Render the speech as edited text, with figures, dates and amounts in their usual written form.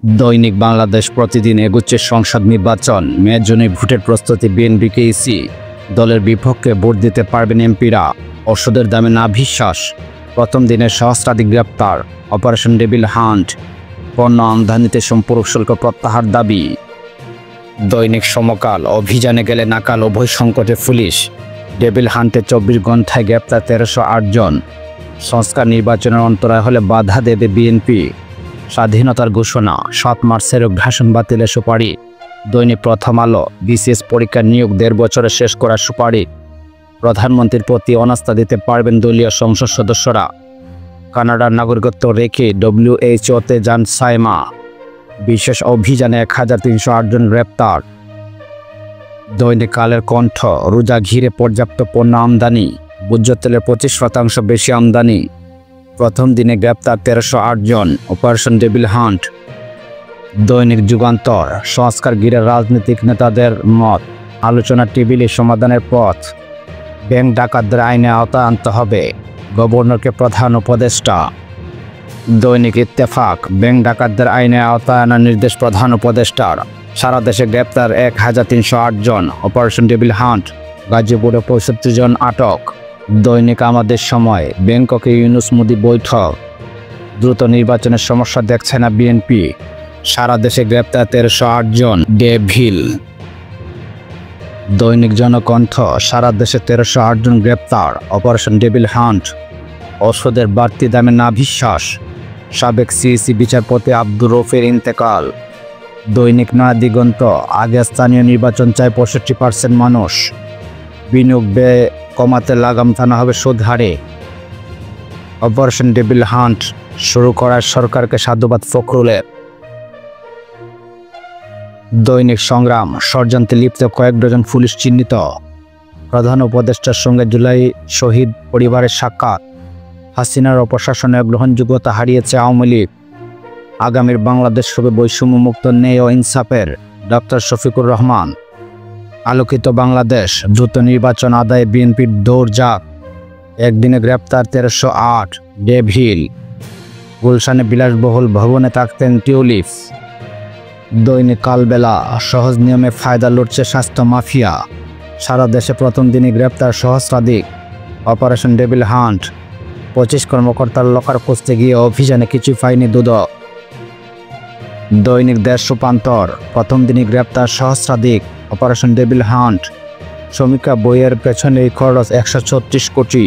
দৈনিক বাংলাদেশ প্রতিদিন এগুচ্ছে সংসদ নির্বাচন, মে জুনে ভোটের প্রস্তুতি বিএনপিকে ইসি, দলের বিপক্ষে ভোট দিতে পারবেন এমপিরা, ওষুধের দামে না বিশ্বাস, প্রথম দিনের সহস্রাধিক গ্রেপ্তার, অপারেশন ডেভিল হান্ট, পণ্য আমদানিতে সম্পূরক শুল্ক প্রত্যাহার দাবি। দৈনিক সমকাল, অভিযানে গেলে নাকাল উভয় সংকটে পুলিশ, ডেভিল হান্টে 24 ঘণ্টায় গ্রেপ্তার 1308 জন, সংস্কার নির্বাচনের অন্তরায় হলে বাধা দেবে বিএনপি, স্বাধীনতার ঘোষণা, 7 মার্চের ভাষণ বাতিলের সুপারি। দৈনিক প্রথম আলো, বিসিএস পরীক্ষা নিয়োগ 1.5 বছরে শেষ করার সুপারি, প্রধানমন্ত্রীর প্রতি অনাস্থা দিতে পারবেন দলীয় সংসদ সদস্যরা, কানাডার নাগরিকত্ব রেখে WHO-তে যান সাইমা, বিশেষ অভিযানে 1308 জন গ্রেপ্তার। দৈনিক কালের কণ্ঠ, রোজা ঘিরে পর্যাপ্ত পণ্য আমদানি, ভোজ্য তেলের 25% বেশি আমদানি, প্রথম দিনে গ্রেপ্তার 1308 জন, অপারেশন ডেভিল হান্ট। দৈনিক যুগান্তর, সংস্কার ঘিরে রাজনৈতিক নেতাদের মত, আলোচনা টেবিলে সমাধানের পথ, ব্যাংক ডাকাতদের আইনে আওতায় আনতে হবে, গভর্নরকে প্রধান উপদেষ্টা। দৈনিক ইত্তেফাক, ব্যাংক ডাকাতদের আইনে আওতায় আনার নির্দেশ প্রধান উপদেষ্টার, সারা দেশে গ্রেপ্তার 1308 জন, অপারেশন ডেভিল হান্ট, গাজীপুরে 65 জন আটক। দৈনিক আমাদের সময়, ব্যাংককে ইউনূস মোদি বৈঠক, দ্রুত নির্বাচনের সমস্যা দেখছে না বিএনপি, সারা দেশে গ্রেপ্তার 1308 জন, ডেভিল। দৈনিক জনকণ্ঠ, সারা দেশে 1308 জন গ্রেপ্তার, অপারেশন ডেভিল হান্ট, ওষুধের বাড়তি দামে না বিশ্বাস, সাবেক সিইসি বিচারপতি আব্দুর রউফের ইন্তেকাল। দৈনিক নয়া দিগন্ত, আগে স্থানীয় নির্বাচন চায় 65% মানুষ, বিনিয়োগ ব্যয় কমাতে লাগাম টানা হবে সুদ হারে, অপারেশন ডেভিল হান্ট শুরু করার সরকারকে সাধুবাদ ফখরুলের। দৈনিক সংগ্রাম, ষড়যন্ত্রে লিপ্ত কয়েক ডজন পুলিশ চিহ্নিত, প্রধান উপদেষ্টার সঙ্গে জুলাই শহীদ পরিবারের সাক্ষাৎ, হাসিনার অপশাসনে গ্রহণযোগ্যতা হারিয়েছে আওয়ামী লীগ, আগামীর বাংলাদেশ হবে বৈষম্যমুক্ত, ন্যায় ও ইনসাফের, ডক্টর শফিকুর রহমান। আলোকিত বাংলাদেশ, দ্রুত নির্বাচন আদায়ে বিএনপির দৌড়ঝাঁপ, একদিনে গ্রেপ্তার 1308, ডেভিল। গুলশানে বিলাসবহুল ভবনে থাকতেন টিউলিপ। দৈনিক কালবেলা, সহজ নিয়মে ফায়দা লুটছে স্বাস্থ্য মাফিয়া, সারা দেশে প্রথম দিনই গ্রেপ্তার সহস্রাধিক, অপারেশন ডেভিল হান্ট, 25 কর্মকর্তার লকার খুঁজতে গিয়ে অভিযানে কিছুই পায়নি দুদক। দৈনিক দেশ রূপান্তর, প্রথম দিনই গ্রেপ্তার সহস্রাধিক, অপারেশন ডেভিল হান্ট, সমীক্ষা বইয়ের পেছনে খরচ 136 কোটি।